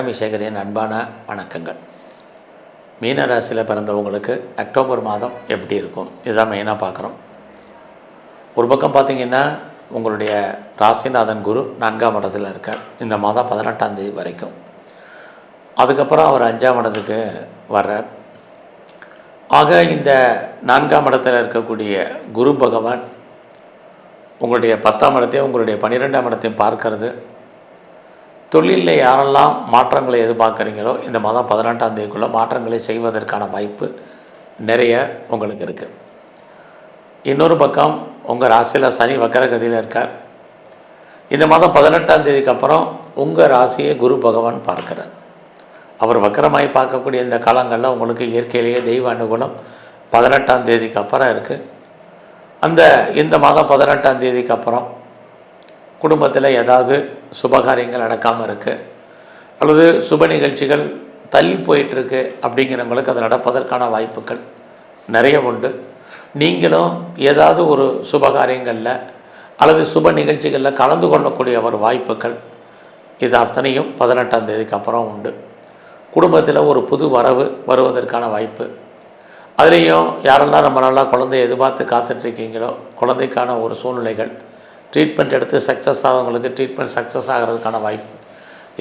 அபிஷேகரின் அன்பான வணக்கங்கள். மீன ராசியில் பிறந்தவங்களுக்கு அக்டோபர் மாதம் எப்படி இருக்கும் இதுதான் மெயினாக பார்க்குறோம். ஒரு பக்கம் பார்த்திங்கன்னா உங்களுடைய ராசிநாதன் குரு 4ஆம் இடத்துல இருக்கார் இந்த மாதம் 18ஆம் தேதி வரைக்கும். அதுக்கப்புறம் அவர் 5ஆம் இடத்துக்கு வர்றார். ஆக இந்த 4ஆம் இடத்தில் இருக்கக்கூடிய குரு பகவான் உங்களுடைய 10ஆம் இடத்தையும் உங்களுடைய 12ஆம் இடத்தையும் பார்க்கறது. தொழிலில் யாரெல்லாம் மாற்றங்களை எதிர்பார்க்குறீங்களோ இந்த மாதம் 18ஆம் தேதிக்குள்ளே மாற்றங்களை செய்வதற்கான வாய்ப்பு நிறைய உங்களுக்கு இருக்குது. இன்னொரு பக்கம் உங்கள் ராசியில் சனி வக்கரகதியில் இருக்கார். இந்த மாதம் 18ஆம் தேதிக்கு அப்புறம் உங்கள் ராசியை குரு பகவான் பார்க்கிறார். அவர் வக்கரமாய் பார்க்கக்கூடிய இந்த காலங்களில் உங்களுக்கு இயற்கையிலேயே தெய்வ அனுகூலம் 18ஆம் தேதிக்கு அப்புறம் இருக்குது. இந்த மாதம் 18ஆம் தேதிக்கு அப்புறம் குடும்பத்தில் ஏதாவது சுபகாரியங்கள் நடக்காமல் இருக்குது அல்லது சுப நிகழ்ச்சிகள் தள்ளி போயிட்டுருக்கு அப்படிங்கிறவங்களுக்கு அது நடப்பதற்கான வாய்ப்புகள் நிறைய உண்டு. நீங்களும் ஏதாவது ஒரு சுபகாரியங்களில் அல்லது சுப நிகழ்ச்சிகளில் கலந்து கொள்ளக்கூடிய ஒரு வாய்ப்புகள் இது அத்தனையும் 18ஆம் தேதிக்கு அப்புறம் உண்டு. குடும்பத்தில் ஒரு புது வரவு வருவதற்கான வாய்ப்பு. அதுலேயும் யாரெல்லாம் ரொம்ப நாளாக குழந்தைய எதிர்பார்த்து காத்துட்ருக்கீங்களோ குழந்தைக்கான ஒரு சூழ்நிலைகள், ட்ரீட்மெண்ட் எடுத்து சக்ஸஸ் ஆகிறவங்களுக்கு ட்ரீட்மெண்ட் சக்ஸஸ் ஆகிறதுக்கான வாய்ப்பு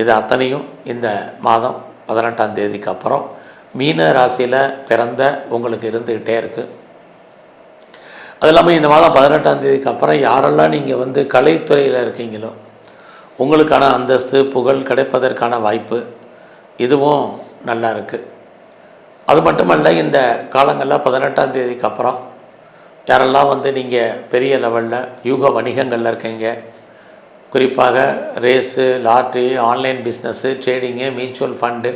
இது அத்தனையும் இந்த மாதம் 18ஆம் தேதிக்கு அப்புறம் மீன ராசியில் பிறந்த உங்களுக்கு இருந்துக்கிட்டே இருக்குது. அது இல்லாமல் இந்த மாதம் 18ஆம் தேதிக்கு அப்புறம் யாரெல்லாம் நீங்கள் கலைத்துறையில் இருக்கீங்களோ உங்களுக்கான அந்தஸ்து புகழ் கிடைப்பதற்கான வாய்ப்பு இதுவும் நல்லா இருக்குது. அது மட்டுமல்ல, இந்த காலங்களில் 18ஆம் தேதிக்கு அப்புறம் யாரெல்லாம் நீங்கள் பெரிய லெவலில் யூக வணிகங்களில் இருக்கீங்க, குறிப்பாக race, lottery, online business, trading, mutual fund,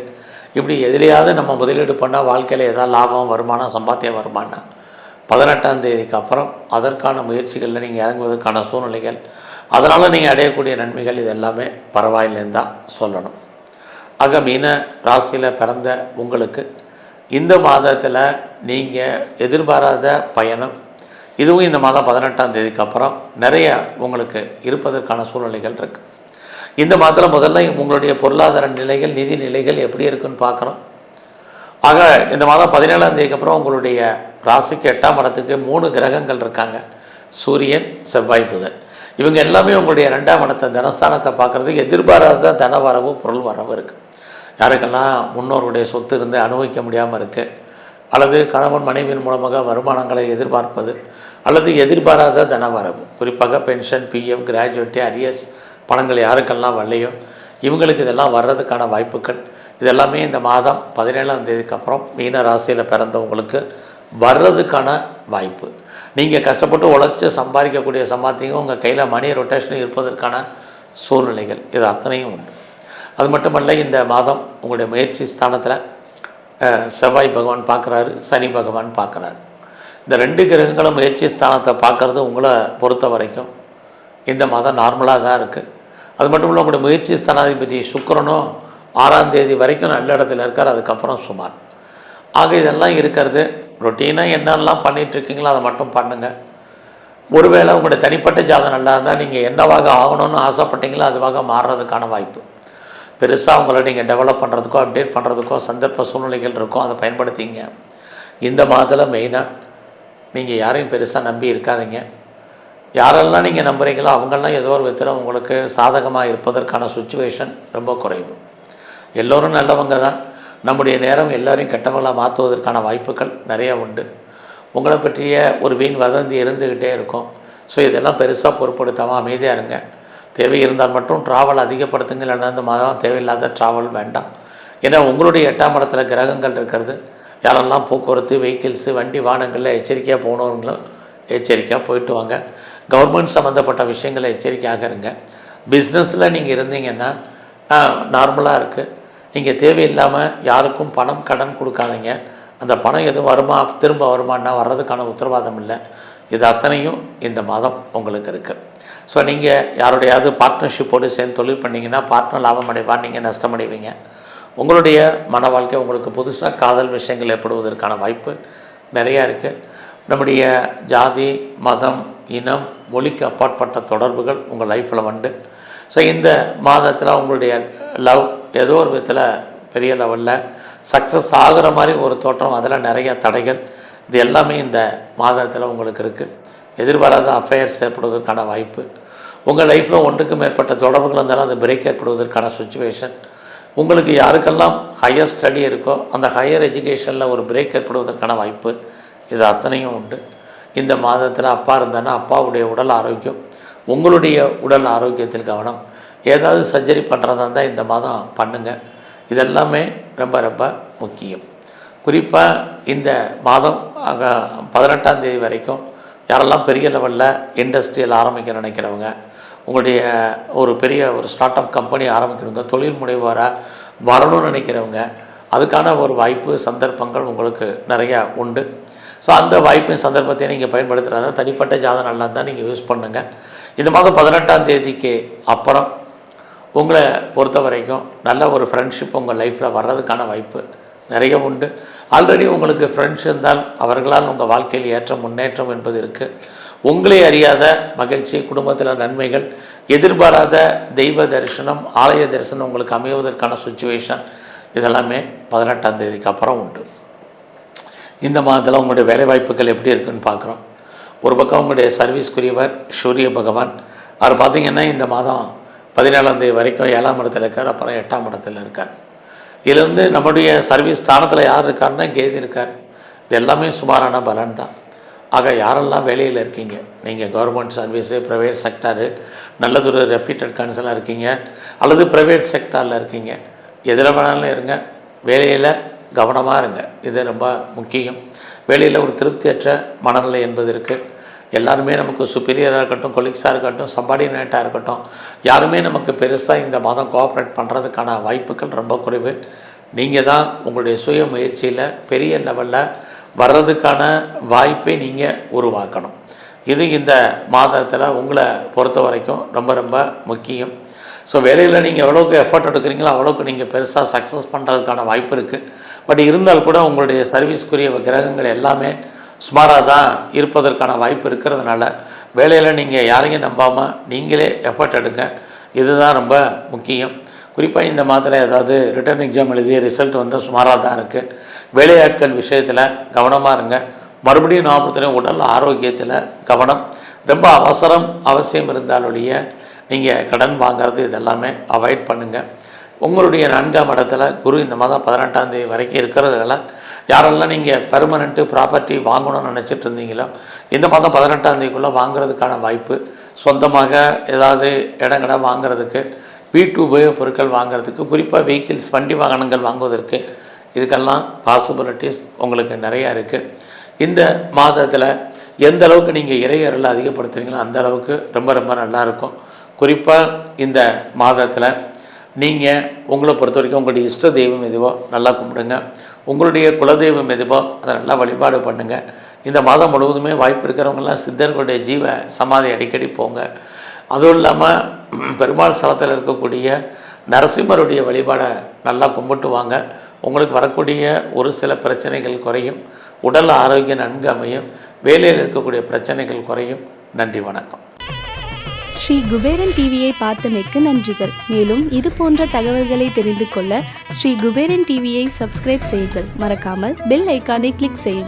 இப்படி எதிலையாவது நம்ம முதலீடு பண்ணால் வாழ்க்கையில் ஏதாவது லாபம் வருமானம் சம்பாத்தியம் வருமானம் 18ஆம் தேதிக்கு அப்புறம் அதற்கான முயற்சிகளில் நீங்கள் இறங்குவதற்கான சூழ்நிலைகள், அதனால் நீங்கள் அடையக்கூடிய நன்மைகள் இது எல்லாமே பரவாயில்லைன்னு தான் சொல்லணும். ஆக மீன ராசியில் பிறந்த உங்களுக்கு இந்த மாதத்தில் நீங்கள் எதிர்பாராத பயணம் இதுவும் இந்த மாதம் 18ஆம் தேதிக்கு அப்புறம் நிறைய உங்களுக்கு இருப்பதற்கான சூழ்நிலைகள் இருக்குது. இந்த மாதத்தில் முதல்ல உங்களுடைய பொருளாதார நிலைகள், நிதி நிலைகள் எப்படி இருக்குன்னு பார்க்குறோம். ஆக இந்த மாதம் 17ஆம் தேதிக்கு அப்புறம் உங்களுடைய ராசிக்கு 8ஆம் இடத்துக்கு 3 கிரகங்கள் இருக்காங்க. சூரியன், செவ்வாய், புதன். இவங்க எல்லாமே உங்களுடைய 2ஆம் இடத்தை தனஸ்தானத்தை பார்க்குறதுக்கு எதிர்பாராத தன வரவு பொருள் வரவு இருக்குது. யாருக்கெல்லாம் முன்னோருடைய சொத்து இருந்து அனுபவிக்க முடியாமல் இருக்குது அல்லது கணவன் மனைவியின் மூலமாக வருமானங்களை எதிர்பார்ப்பது அல்லது எதிர்பாராத தனவரவு, குறிப்பாக பென்ஷன், பிஎஃப், கிராஜுவேட்டி, அரியஸ் பணங்கள் யாருக்கெல்லாம் வரலையோ இவங்களுக்கு இதெல்லாம் வர்றதுக்கான வாய்ப்புகள் இதெல்லாமே இந்த மாதம் 17ஆம் தேதிக்கு அப்புறம் மீன ராசியில் பிறந்தவங்களுக்கு வர்றதுக்கான வாய்ப்பு. நீங்கள் கஷ்டப்பட்டு உழைச்சி சம்பாதிக்கக்கூடிய சம்பாத்தியம் உங்கள் கையில் மணி ரொட்டேஷன் இருப்பதற்கான சூழ்நிலைகள் இது அத்தனையும் உண்டு. அது மட்டுமல்ல, இந்த மாதம் உங்களுடைய முயற்சி ஸ்தானத்தில் செவ்வாய் பகவான் பார்க்குறாரு, சனி பகவான் பார்க்குறாரு. இந்த 2 கிரகங்களும் முயற்சி ஸ்தானத்தை பார்க்குறது உங்களை பொறுத்த வரைக்கும் இந்த மாதம் நார்மலாக தான் இருக்குது. அது மட்டும் இல்லை, உங்களுடைய முயற்சி ஸ்தானாதிபதி சுக்கிரனும் 6ஆம் தேதி வரைக்கும் நல்ல இடத்துல இருக்கார். அதுக்கப்புறம் சுமார். ஆக இதெல்லாம் இருக்கிறது ரொட்டீனாக என்னெல்லாம் பண்ணிகிட்ருக்கீங்களோ அதை மட்டும் பண்ணுங்கள். ஒருவேளை உங்களுடைய தனிப்பட்ட ஜாதகம் நல்லா இருந்தால் நீங்கள் என்னவாக ஆகணும்னு ஆசைப்பட்டீங்களோ அதுவாக மாறுறதுக்கான வாய்ப்பு. பெருசாக உங்களை நீங்கள் டெவலப் பண்ணுறதுக்கோ அப்டேட் பண்ணுறதுக்கோ சந்தர்ப்ப சூழ்நிலைகள் இருக்கும், அதை பயன்படுத்திங்க. இந்த மாதத்தில் மெயினாக நீங்கள் யாரையும் பெருசாக நம்பி இருக்காதீங்க. யாரெல்லாம் நீங்கள் நம்புகிறீங்களோ அவங்கெல்லாம் ஏதோ ஒரு விதத்தில் உங்களுக்கு சாதகமாக இருப்பதற்கான சுச்சுவேஷன் ரொம்ப குறைவு. எல்லோரும் நல்லவங்க தான். நம்முடைய நேரம் எல்லோரையும் கெட்டவங்களாக மாற்றுவதற்கான வாய்ப்புகள் நிறையா உண்டு. உங்களை பற்றிய ஒரு வீண் வதந்தி இருந்துக்கிட்டே இருக்கும். ஸோ இதெல்லாம் பெருசாக பொருட்படுத்தாமல் அமைதியாக இருங்க. தேவை இருந்தால் மட்டும் ட்ராவல் அதிகப்படுத்துங்க, இல்லைன்னா இந்த மாதம் தேவையில்லாத ட்ராவல் வேண்டாம். ஏன்னா உங்களுடைய 8ஆம் இடத்துல கிரகங்கள் இருக்கிறது. யாரெல்லாம் போக்குவரத்து, வெஹிக்கிள்ஸு, வண்டி வாகனங்களில் எச்சரிக்கையாக போனவங்களும் எச்சரிக்கையாக போயிட்டு வாங்க. கவர்மெண்ட் சம்மந்தப்பட்ட விஷயங்களை எச்சரிக்கையாக இருங்க. பிஸ்னஸில் நீங்கள் இருந்தீங்கன்னா நார்மலாக இருக்குது. நீங்கள் தேவையில்லாமல் யாருக்கும் பணம் கடன் கொடுக்காதீங்க. அந்த பணம் எதுவும் வருமா திரும்ப வருமானா வர்றதுக்கான உத்தரவாதம் இல்லை. இது அத்தனையும் இந்த மாதம் உங்களுக்கு இருக்குது. ஸோ நீங்கள் யாருடையாவது பார்ட்னர்ஷிப்போடு சேர்ந்து தொழில் பண்ணிங்கன்னா பார்ட்னர் லாபம் அடைவார், நீங்கள் நஷ்டமடைவீங்க. உங்களுடைய மன வாழ்க்கை உங்களுக்கு புதுசாக காதல் விஷயங்கள் ஏற்படுவதற்கான வாய்ப்பு நிறையா இருக்குது. நம்முடைய ஜாதி, மதம், இனம், மொழிக்கு அப்பாற்பட்ட தொடர்புகள் உங்கள் லைஃப்பில் வந்து ஸோ இந்த மாதத்தில் உங்களுடைய லவ் ஏதோ ஒரு விதத்தில் பெரிய லெவலில் சக்ஸஸ் ஆகிற மாதிரி ஒரு தோற்றம், அதில் நிறைய தடைகள், இது எல்லாமே இந்த மாதத்தில் உங்களுக்கு இருக்குது. எதிர்பாராத அஃபேர்ஸ் ஏற்படுவதற்கான வாய்ப்பு, உங்கள் லைஃப்பில் ஒன்றுக்கு மேற்பட்ட தொடர்புகள் இருந்தாலும் அது பிரேக் ஏற்படுவதற்கான சுச்சுவேஷன், உங்களுக்கு யாருக்கெல்லாம் ஹையர் ஸ்டடி இருக்கோ அந்த ஹையர் எஜுகேஷனில் ஒரு பிரேக் ஏற்படுவதற்கான வாய்ப்பு, இது அத்தனையும் உண்டு. இந்த மாதத்தில் அப்பா இருந்தானா அப்பாவுடைய உடல் ஆரோக்கியம், உங்களுடைய உடல் ஆரோக்கியத்தில் கவனம், ஏதாவது சர்ஜரி பண்ணுறதா இருந்தால் இந்த மாதம் பண்ணுங்கள். இதெல்லாமே ரொம்ப ரொம்ப முக்கியம். குறிப்பாக இந்த மாதம் 18ஆம் தேதி வரைக்கும் யாரெல்லாம் பெரிய லெவலில் இண்டஸ்ட்ரியல் ஆரம்பிக்க நினைக்கிறவங்க, உங்களுடைய ஒரு பெரிய ஒரு ஸ்டார்ட் அப் கம்பெனி ஆரம்பிக்கிறவங்க, தொழில் முனைவோராக வரணும்னு நினைக்கிறவங்க, அதுக்கான ஒரு வாய்ப்பு சந்தர்ப்பங்கள் உங்களுக்கு நிறையா உண்டு. ஸோ அந்த வாய்ப்பின் சந்தர்ப்பத்தை நீங்கள் பயன்படுத்துகிறதா தனிப்பட்ட ஜாதகம் நல்லா தான் நீங்கள் யூஸ் பண்ணுங்கள். இந்த மாதம் 18ஆம் தேதிக்கு அப்புறம் உங்களை பொறுத்த வரைக்கும் நல்ல ஒரு ஃப்ரெண்ட்ஷிப் உங்கள் லைஃப்பில் வர்றதுக்கான வாய்ப்பு நிறைய உண்டு. ஆல்ரெடி உங்களுக்கு ஃப்ரெண்ட்ஸ் இருந்தால் அவர்களால் உங்கள் வாழ்க்கையில் ஏற்ற முன்னேற்றம் என்பது இருக்குது. உங்களே அறியாத மகிழ்ச்சி, குடும்பத்தில் நன்மைகள், எதிர்பாராத தெய்வ தரிசனம், ஆலய தரிசனம் உங்களுக்கு அமைவதற்கான சுச்சுவேஷன், இதெல்லாமே 18ஆம் தேதிக்கு அப்புறம் உண்டு. இந்த மாதத்தில் உங்களுடைய வேலைவாய்ப்புகள் எப்படி இருக்குதுன்னு பார்க்குறோம். ஒரு பக்கம் உங்களுடைய சர்வீஸ்க்குரியவர் சூரிய பகவான், அவர் பார்த்திங்கன்னா இந்த மாதம் 17ஆம் தேதி வரைக்கும் 7ஆம் இடத்துல இருக்கார், அப்புறம் 8ஆம் இடத்துல இருக்கார். இதிலிருந்து நம்முடைய சர்வீஸ் ஸ்தானத்தில் யார் இருக்காருன்னா கேது இருக்கார். இது எல்லாமே சுமாரான பலன் தான். ஆக யாரெல்லாம் வேலையில் இருக்கீங்க, நீங்கள் கவர்மெண்ட் சர்வீஸு, ப்ரைவேட் செக்டாரு, நல்லதொரு ரெப்யூட்டட் கன்சலாக இருக்கீங்க, அல்லது ப்ரைவேட் செக்டாரில் இருக்கீங்க, எதில் வேணாலும் இருங்க, வேலையில் கவனமாக இருங்க. இது ரொம்ப முக்கியம். வேலையில் ஒரு திருப்தியற்ற மனநிலை என்பது இருக்குது. எல்லாருமே நமக்கு சுப்பீரியராக இருக்கட்டும், கொலீக்ஸாக இருக்கட்டும், சப்பார்டினேட்டாக இருக்கட்டும், யாருமே நமக்கு பெருசாக இந்த மாதம் கோஆப்ரேட் பண்ணுறதுக்கான வாய்ப்புகள் ரொம்ப குறைவு. நீங்கள் தான் உங்களுடைய சுய முயற்சியில் பெரிய லெவலில் வர்றதுக்கான வாய்ப்பை நீங்கள் உருவாக்கணும். இது இந்த மாதத்தில் உங்களை பொறுத்த வரைக்கும் ரொம்ப ரொம்ப முக்கியம். ஸோ வேலையில் நீங்கள் எவ்வளோக்கு எஃபர்ட் எடுக்கிறீங்களோ அவ்வளோக்கு நீங்கள் பெருசாக சக்ஸஸ் பண்ணுறதுக்கான வாய்ப்பு இருக்குது. பட் இருந்தால் கூட உங்களுடைய சர்வீஸ்க்குரிய கிரகங்கள் எல்லாமே சுமாராக தான் இருப்பதற்கான வாய்ப்பு இருக்கிறதுனால வேலையில் நீங்கள் யாரையும் நம்பாமல் நீங்களே எஃபர்ட் எடுங்க. இதுதான் ரொம்ப முக்கியம். குறிப்பாக இந்த மாதத்தில் ஏதாவது ரிட்டன் எக்ஸாம் எழுதி ரிசல்ட் வந்து சுமாராக தான் இருக்குது. வேலையாட்கள் விஷயத்தில் கவனமாக இருங்க. மறுபடியும் நான் உடல் ஆரோக்கியத்தில் கவனம். ரொம்ப அவசியம் இருந்தாலுடைய நீங்கள் கடன் வாங்கிறது இதெல்லாமே அவாய்ட் பண்ணுங்கள். உங்களுடைய 4ஆம் இடத்துல குரு இந்த மாதம் 18ஆம் தேதி வரைக்கும் இருக்கிறதுனால யாரெல்லாம் நீங்கள் பெர்மனெண்ட்டு ப்ராப்பர்ட்டி வாங்கணும்னு நினச்சிட்டு இருந்தீங்களோ இந்த மாதம் 18ஆம் தேதிக்குள்ளே வாங்குறதுக்கான வாய்ப்பு, சொந்தமாக ஏதாவது இடங்கடை வாங்கிறதுக்கு, வீட்டு உபயோக பொருட்கள் வாங்கிறதுக்கு, குறிப்பாக வெஹிக்கிள்ஸ் வண்டி வாகனங்கள் வாங்குவதற்கு, இதுக்கெல்லாம் பாசிபிலிட்டிஸ் உங்களுக்கு நிறையா இருக்குது. இந்த மாதத்தில் எந்த அளவுக்கு நீங்கள் இறையறலை அதிகப்படுத்துறீங்களோ அந்த அளவுக்கு ரொம்ப ரொம்ப நல்லாயிருக்கும். குறிப்பாக இந்த மாதத்தில் நீங்கள் உங்களை பொறுத்த வரைக்கும் உங்களுடைய இஷ்ட தெய்வம் எதுவோ நல்லா கும்பிடுங்க. உங்களுடைய குலதெய்வம் எதுவோ அதை நல்லா வழிபாடு பண்ணுங்கள். இந்த மாதம் முழுவதுமே வாய்ப்பு இருக்கிறவங்களாம் சித்தர்களுடைய ஜீவ சமாதி அடிக்கடி போங்க. அதுவும் இல்லாமல் பெருமாள் ஸ்தலத்தில் இருக்கக்கூடிய நரசிம்மருடைய வழிபாடை நல்லா கும்பிட்டு வாங்க. உங்களுக்கு வரக்கூடிய ஒரு சில பிரச்சனைகள் குறையும், உடல் ஆரோக்கியம் நன்கு அமையும், வேலையில் இருக்கக்கூடிய பிரச்சனைகள் குறையும். நன்றி, வணக்கம். ஸ்ரீ குபேரன் டிவியை பார்த்தமைக்கு நன்றிகள். மேலும் இது போன்ற தகவல்களை தெரிந்து கொள்ள ஸ்ரீ குபேரன் டிவியை சப்ஸ்கிரைப் செய்யுங்கள். மறக்காமல் பெல் ஐக்கானை கிளிக் செய்யுங்கள்.